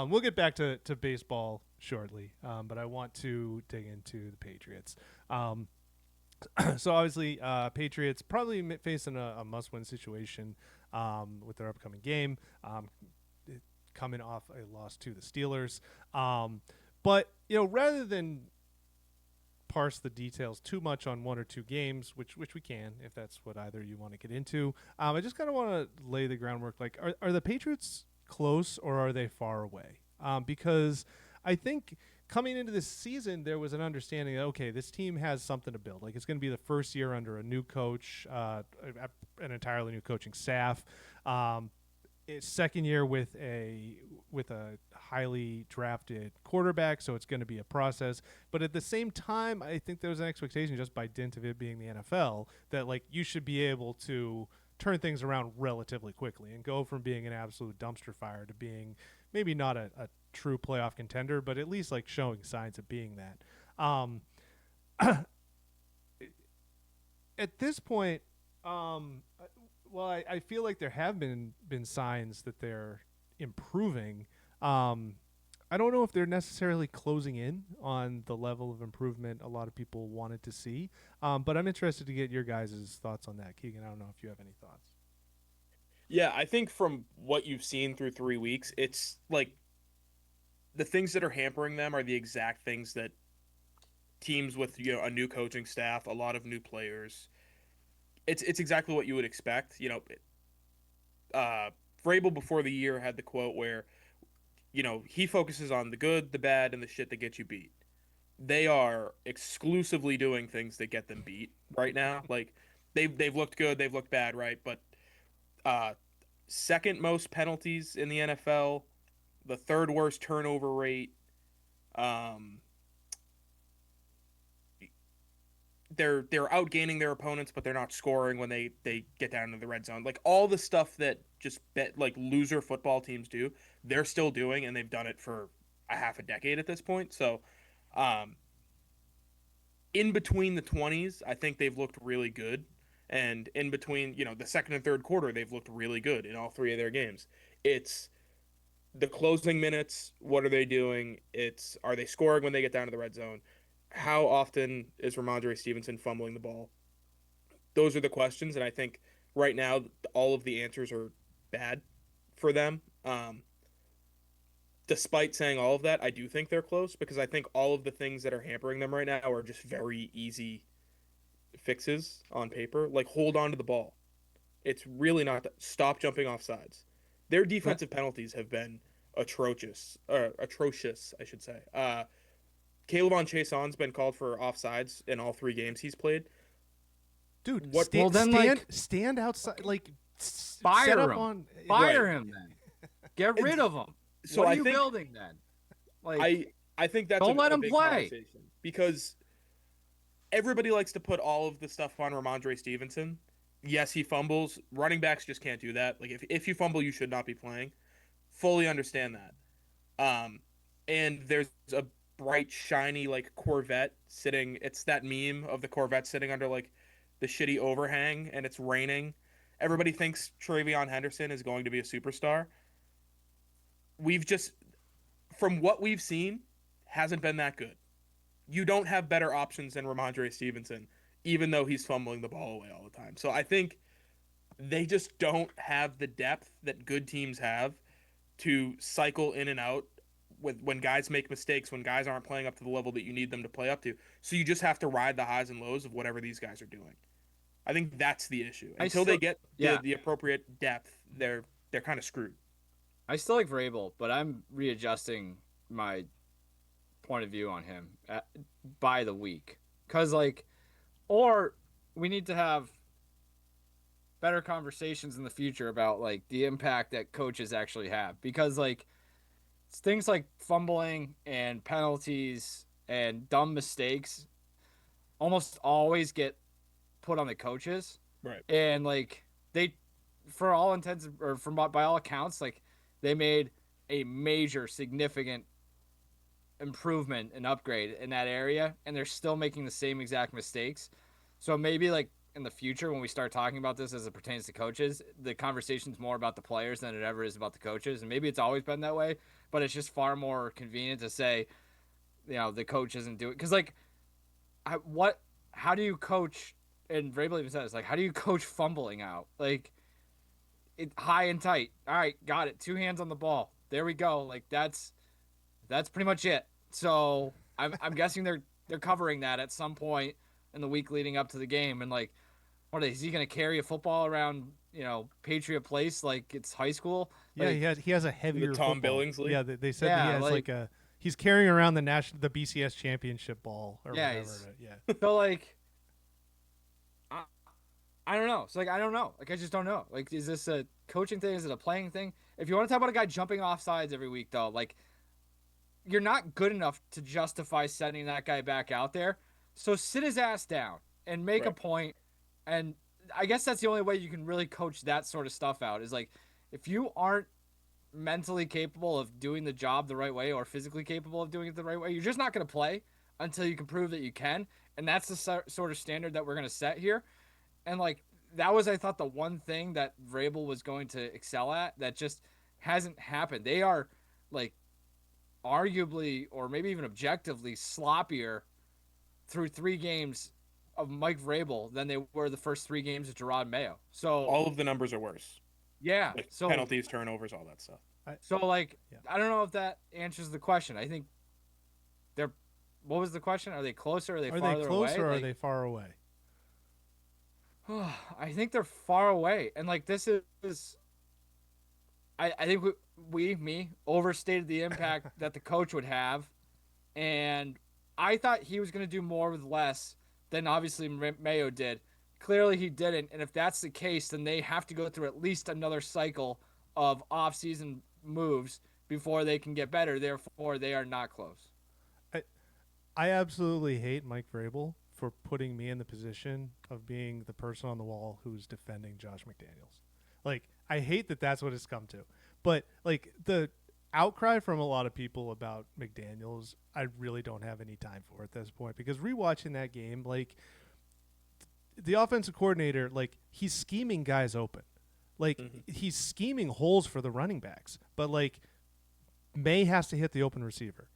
We'll get back to baseball shortly, but I want to dig into the Patriots. So obviously, Patriots probably facing a must-win situation with their upcoming game, coming off a loss to the Steelers. But rather than parse the details too much on one or two games, which we can, if that's what either you want to get into, I just kind of want to lay the groundwork. Like, are the Patriots close or are they far away? Because I think coming into this season, there was an understanding that, okay, this team has something to build. Like, it's going to be the first year under a new coach, an entirely new coaching staff. It's second year with a highly drafted quarterback, so it's going to be a process. But at the same time, I think there's an expectation just by dint of it being the NFL that like you should be able to turn things around relatively quickly and go from being an absolute dumpster fire to being maybe not a true playoff contender, but at least like showing signs of being that. At this point, well, I feel like there have been signs that they're improving. I don't know if they're necessarily closing in on the level of improvement a lot of people wanted to see, but I'm interested to get your guys' thoughts on that. Keegan, I don't know if you have any thoughts. Yeah, I think from what you've seen through 3 weeks, it's like the things that are hampering them are the exact things that teams with a new coaching staff, a lot of new players. It's exactly what you would expect. Uh, Vrabel before the year had the quote where he focuses on the good, the bad, and the shit that gets you beat. They are exclusively doing things that get them beat right now. Like they've looked good, they've looked bad, right? But uh, second most penalties in the NFL, the third worst turnover rate. Um, they're outgaining their opponents, but they're not scoring when they get down to the red zone. Like all the stuff that just like loser football teams do, they're still doing, and they've done it for a half a decade at this point. So, um, in between the 20s, I think they've looked really good. And in between, the second and third quarter, they've looked really good in all three of their games. It's the closing minutes. What are they doing? It's are they scoring when they get down to the red zone? How often is Ramondre Stevenson fumbling the ball? Those are the questions, and I think right now all of the answers are bad for them. Despite saying all of that, I do think they're close because I think all of the things that are hampering them right now are just very easy fixes on paper. Like hold on to the ball. It's really not that. Stop jumping off sides. Their But defensive penalties have been atrocious, I should say. Caleb Chaison's been called for offsides in all three games he's played. Dude, What? well, then like stand outside, like set fire up him, on fire Right. him then. Get rid of him. So What are I you think building then? Like, I I think that's don't let a him big play. conversation because everybody likes to put all of the stuff on Ramondre Stevenson. Yes, he fumbles. Running backs just can't do that. Like if you fumble, you should not be playing. Fully understand that. Um, and there's a bright, shiny like Corvette sitting. It's that meme of the Corvette sitting under like the shitty overhang, and it's raining. Everybody thinks Travion Henderson is going to be a superstar. We've just, from what we've seen, hasn't been that good. You don't have better options than Ramondre Stevenson, even though he's fumbling the ball away all the time. So I think they just don't have the depth that good teams have to cycle in and out with when guys make mistakes, when guys aren't playing up to the level that you need them to play up to. So you just have to ride the highs and lows of whatever these guys are doing. I think that's the issue. I Until they still, get yeah, the appropriate depth, they're kind of screwed. I still like Vrabel, but I'm readjusting my point of view on him by the week because like, or we need to have better conversations in the future about like the impact that coaches actually have because like things like fumbling and penalties and dumb mistakes almost always get put on the coaches Right. and like they for all intents or from by all accounts like they made a major significant improvement and upgrade in that area and they're still making the same exact mistakes so maybe like in the future when we start talking about this as it pertains to coaches, the conversation's more about the players than it ever is about the coaches. And maybe it's always been that way, but it's just far more convenient to say, the coach isn't doing, because like, how do you coach? And Vrabel even says, like, how do you coach fumbling out? Like, high and tight. All right, got it. 2 hands on the ball. There we go. Like, that's pretty much it. So I'm guessing they're covering that at some point in the week leading up to the game. And like, is he going to carry a football around, Patriot Place like it's high school? Yeah, Like, he has a heavier The Tom football. Billingsley? Yeah, they said Yeah, that he has like- he's carrying around the BCS championship ball or Yeah, whatever. he's- Yeah. so like, I don't know. So like, I don't know. Like, I just don't know. Like, is this a coaching thing? Is it a playing thing? If you want to talk about a guy jumping off sides every week, though, like, you're not good enough to justify sending that guy back out there. So sit his ass down and make a point. And I guess that's the only way you can really coach that sort of stuff out is like, if you aren't mentally capable of doing the job the right way or physically capable of doing it the right way, you're just not going to play until you can prove that you can. And that's the sort of standard that we're going to set here. And like, that was, I thought, the one thing that Vrabel was going to excel at that just hasn't happened. They are like arguably or maybe even objectively sloppier through 3 games of Mike Vrabel than they were the first 3 games of Gerard Mayo. So All of the numbers are worse. yeah, Like so penalties, turnovers, all that stuff. so like, Yeah. I don't know if that answers the question. I think they're. What was the question? Are they closer? Are they Are farther they closer away? or are Like, they far away? I think they're far away, and like this is. I think me overstated the impact that the coach would have, and I thought he was going to do more with less than obviously Mayo did. Clearly he didn't, and if that's the case, then they have to go through at least another cycle of off-season moves before they can get better. Therefore, they are not close. I absolutely hate Mike Vrabel for putting me in the position of being the person on the wall who's defending Josh McDaniels. Like, I hate that that's what it's come to. But, like, the outcry from a lot of people about McDaniels, I really don't have any time for at this point. Because rewatching that game, like, the offensive coordinator, like, he's scheming guys open. Like, he's scheming holes for the running backs. But, like, May has to hit the open receiver.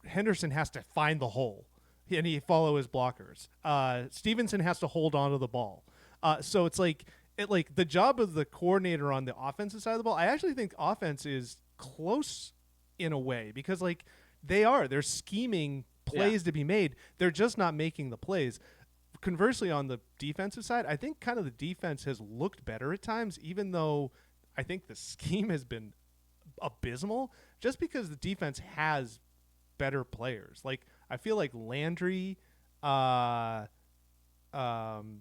Henderson has to find the hole, and he follow his blockers. Stevenson has to hold on to the ball. So it's like the job of the coordinator on the offensive side of the ball. I actually think offense is close in a way because like they're scheming plays to be made. They're just not making the plays. Conversely, on the defensive side, I think kind of the defense has looked better at times, even though I think the scheme has been abysmal just because the defense has better players. Like I feel like Landry,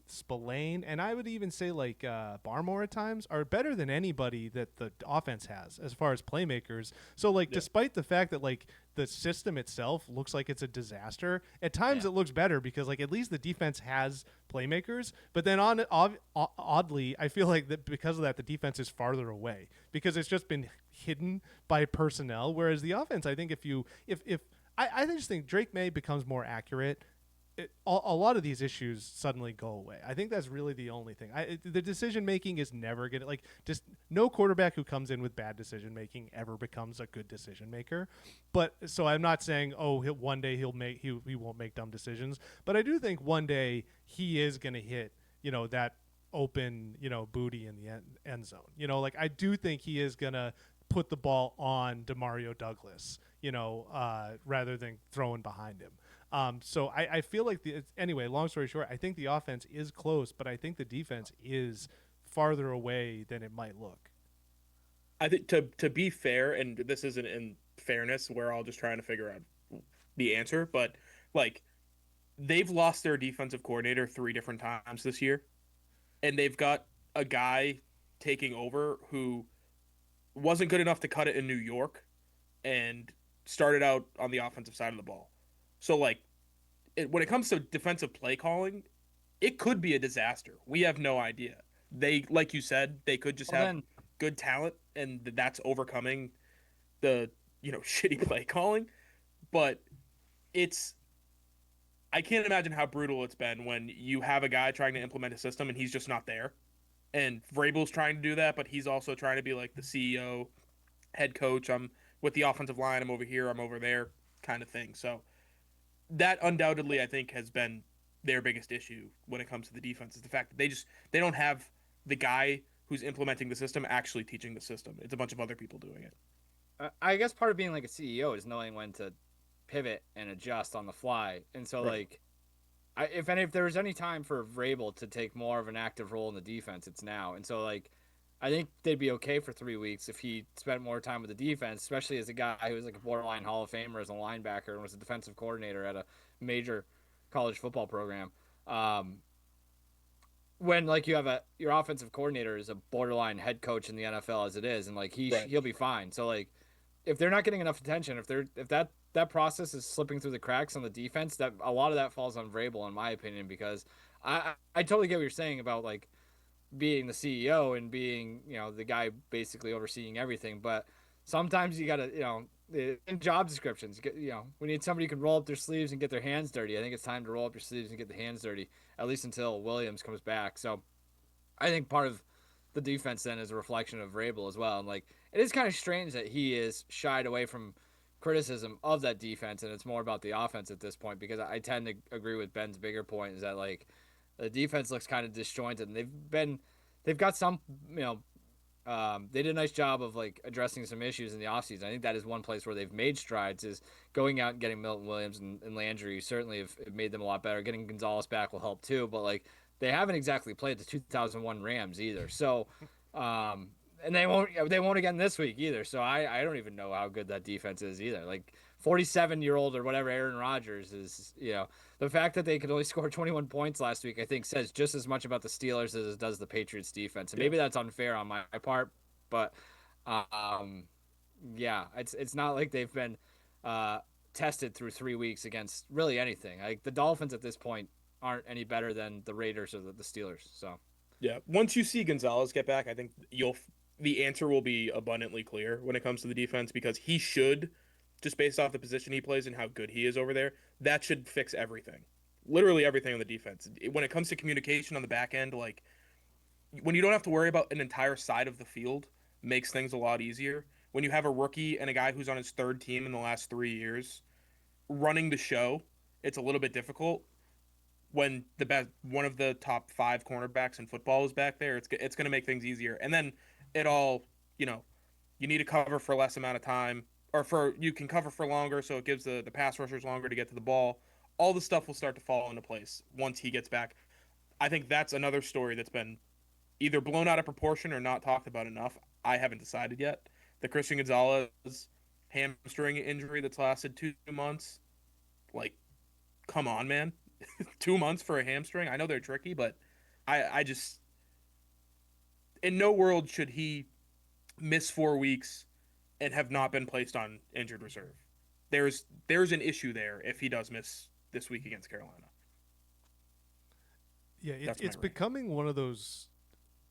Spillane, and I would even say like Barmore at times are better than anybody that the offense has as far as playmakers. So like despite the fact that like the system itself looks like it's a disaster, at times it looks better because like at least the defense has playmakers. But then oddly, I feel like that because of that the defense is farther away because it's just been hidden by personnel. Whereas the offense, I think I just think Drake May becomes more accurate, a lot of these issues suddenly go away. I think that's really the only thing. The decision making is never gonna just no quarterback who comes in with bad decision making ever becomes a good decision maker. But so I'm not saying one day he won't make dumb decisions, but I do think one day he is gonna hit that open booty in the end zone. Like I do think he is gonna put the ball on Demario Douglas, rather than throwing behind him. So I feel like anyway, long story short, I think the offense is close, but I think the defense is farther away than it might look. I think to be fair, and this isn't in fairness, we're all just trying to figure out the answer, but like they've lost their defensive coordinator 3 different times this year, and they've got a guy taking over who wasn't good enough to cut it in New York and started out on the offensive side of the ball. So, like, when it comes to defensive play calling, it could be a disaster. We have no idea. They, like you said, they could just have good talent, and that's overcoming the, shitty play calling. But I can't imagine how brutal it's been when you have a guy trying to implement a system and he's just not there. And Vrabel's trying to do that, but he's also trying to be like the CEO, head coach. I'm with the offensive line. I'm over here. I'm over there, kind of thing. So that undoubtedly, I think, has been their biggest issue when it comes to the defense is the fact that they don't have the guy who's implementing the system actually teaching the system. It's a bunch of other people doing it. I guess part of being like a CEO is knowing when to pivot and adjust on the fly. And so Right. like if there was any time for Vrabel to take more of an active role in the defense, it's now. And so like I think they'd be okay for 3 weeks if he spent more time with the defense, especially as a guy who was like a borderline Hall of Famer as a linebacker and was a defensive coordinator at a major college football program. Um, when like you have your offensive coordinator is a borderline head coach in the NFL as it is, and like Right. he'll be fine. So like if they're not getting enough attention, if that process is slipping through the cracks on the defense, that a lot of that falls on Vrabel in my opinion because I totally get what you're saying about like being the CEO and being the guy basically overseeing everything, but sometimes you gotta in job descriptions we need somebody who can roll up their sleeves and get their hands dirty. I think it's time to roll up your sleeves and get the hands dirty at least until Williams comes back. So I think part of the defense then is a reflection of Vrabel as well. And like it is kind of strange that he is shied away from criticism of that defense and it's more about the offense at this point because I tend to agree with Ben's bigger point is that like the defense looks kind of disjointed and they've got some they did a nice job of like addressing some issues in the offseason. I think that is one place where they've made strides is going out and getting Milton Williams and Landry certainly have made them a lot better. Getting Gonzalez back will help too, but like they haven't exactly played the 2001 Rams either. So, and they won't again this week either. So I don't even know how good that defense is either. Like 47-year-old or whatever Aaron Rodgers is, the fact that they could only score 21 points last week, I think says just as much about the Steelers as it does the Patriots defense. And Yeah. maybe that's unfair on my part, but um, yeah, it's not like they've been tested through 3 weeks against really anything. Like the Dolphins at this point aren't any better than the Raiders or the Steelers. So Yeah. Once you see Gonzalez get back, I think the answer will be abundantly clear when it comes to the defense because he should, just based off the position he plays and how good he is over there, that should fix everything. Literally everything on the defense. When it comes to communication on the back end, like when you don't have to worry about an entire side of the field, makes things a lot easier. When you have a rookie and a guy who's on his third team in the last 3 years running the show, it's a little bit difficult when the best one of the top five cornerbacks in football is back there. It's going to make things easier. And then it all, you know, you need to cover for less amount of time, or for you can cover for longer, so it gives the pass rushers longer to get to the ball. All the stuff will start to fall into place once he gets back. I think that's another story that's been either blown out of proportion or not talked about enough. I haven't decided yet. The Christian Gonzalez hamstring injury that's lasted 2 months. Like, come on, man. 2 months for a hamstring. I know they're tricky, but I just in no world should he miss 4 weeks and have not been placed on injured reserve. There's an issue there if he does miss this week against Carolina. Yeah, That's my it's rank. becoming one of those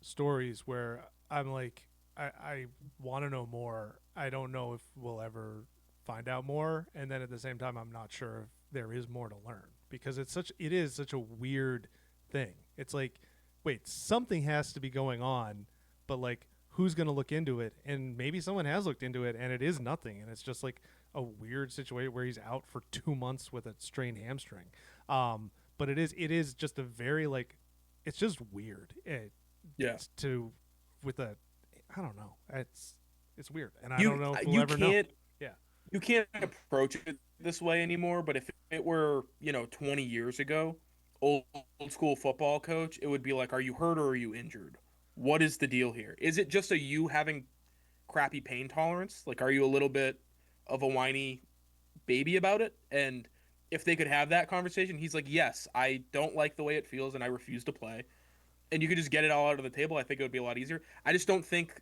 stories where I'm like, I want to know more. I don't know if we'll ever find out more, and then at the same time, I'm not sure if there is more to learn because it is such a weird thing. It's like, wait, something has to be going on, but like, who's going to look into it? And maybe someone has looked into it, and it is nothing, and it's just like a weird situation where he's out for 2 months with a strained hamstring. But it is just a very like, it's just weird. Yeah. To with a I don't know. It's weird, and I You don't know if we'll you ever know. can't Yeah, you can't approach it this way anymore, but if it were, 20 years ago, old, old school football coach, it would be like, are you hurt or are you injured? What is the deal here? Is it just a you having crappy pain tolerance? Like, are you a little bit of a whiny baby about it? And if they could have that conversation, he's like, yes, I don't like the way it feels and I refuse to play. And you could just get it all out of the table. I think it would be a lot easier. I just don't think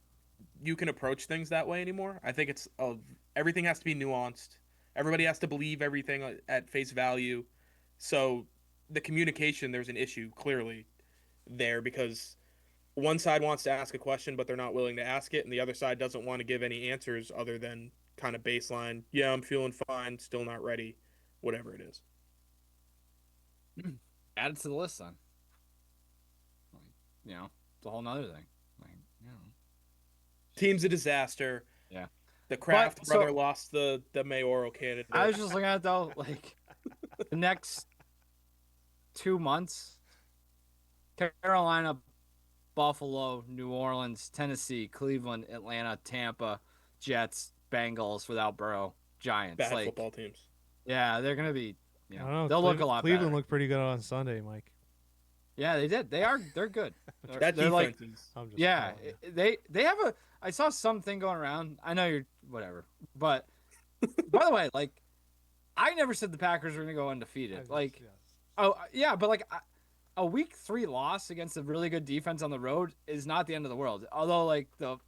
you can approach things that way anymore. I think everything has to be nuanced. Everybody has to believe everything at face value. So the communication, there's an issue clearly there because one side wants to ask a question, but they're not willing to ask it, and the other side doesn't want to give any answers other than kind of baseline. Yeah, I'm feeling fine, still not ready, whatever it is. Add it to the list then. Like, it's a whole nother thing. Like, Team's a disaster. Yeah. The Kraft But, brother lost the mayoral candidate. I was just looking at it though, like the next 2 months, Carolina, Buffalo, New Orleans, Tennessee, Cleveland, Atlanta, Tampa, Jets, Bengals without Burrow, Giants. Bad Like, football teams. yeah, they're gonna be. I don't know. They'll look a lot Cleveland better. looked pretty good on Sunday, Mike. Yeah, they did. They're good. That They're like, defense is. I'm just yeah, calling it. they have a. I saw something going around. I know you're whatever, but by the way, like, I never said the Packers were gonna go undefeated. Like, Yes. oh yeah, but like a week 3 loss against a really good defense on the road is not the end of the world. Although like the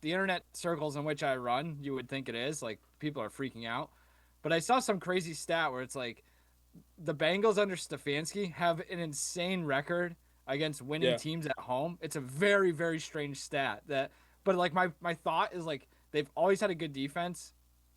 internet circles in which I run, you would think it is. Like people are freaking out. But I saw some crazy stat where it's like the Bengals under Stefanski have an insane record against winning Yeah. teams at home. It's a very, very strange stat but like my thought is like they've always had a good defense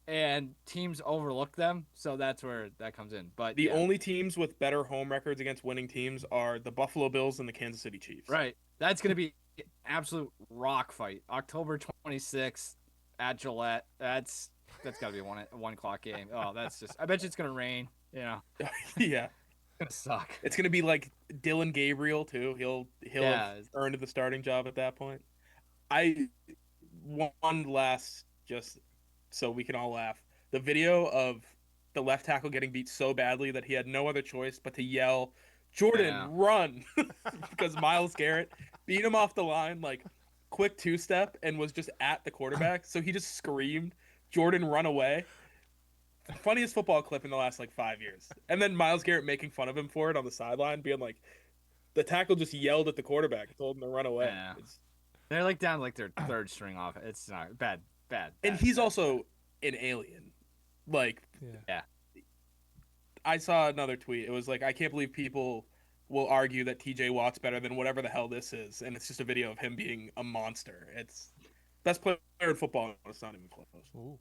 and teams overlook them. So that's where that comes in. But The yeah. only teams with better home records against winning teams are the Buffalo Bills and the Kansas City Chiefs. Right. That's going to be an absolute rock fight. October 26th at Gillette. That's got to be a 1 o'clock game. Oh, that's just. I bet you it's going to rain. Yeah. It's going to suck. It's gonna be like Dylan Gabriel too. He'll Yeah. have earned the starting job at that point. One last just so we can all laugh. The video of the left tackle getting beat so badly that he had no other choice but to yell, "Jordan, Yeah. run!" because Myles Garrett beat him off the line like quick 2-step and was just at the quarterback. So he just screamed, "Jordan, run away!" Funniest football clip in the last like 5 years. And then Myles Garrett making fun of him for it on the sideline, being like, the tackle just yelled at the quarterback, told him to run away. Yeah. They're like down like their third string off. It's not bad. And he's also an alien. Like, Yeah. I saw another tweet. It was like, I can't believe people will argue that TJ Watt's better than whatever the hell this is. And it's just a video of him being a monster. It's best player in football. It's not even close. Ooh.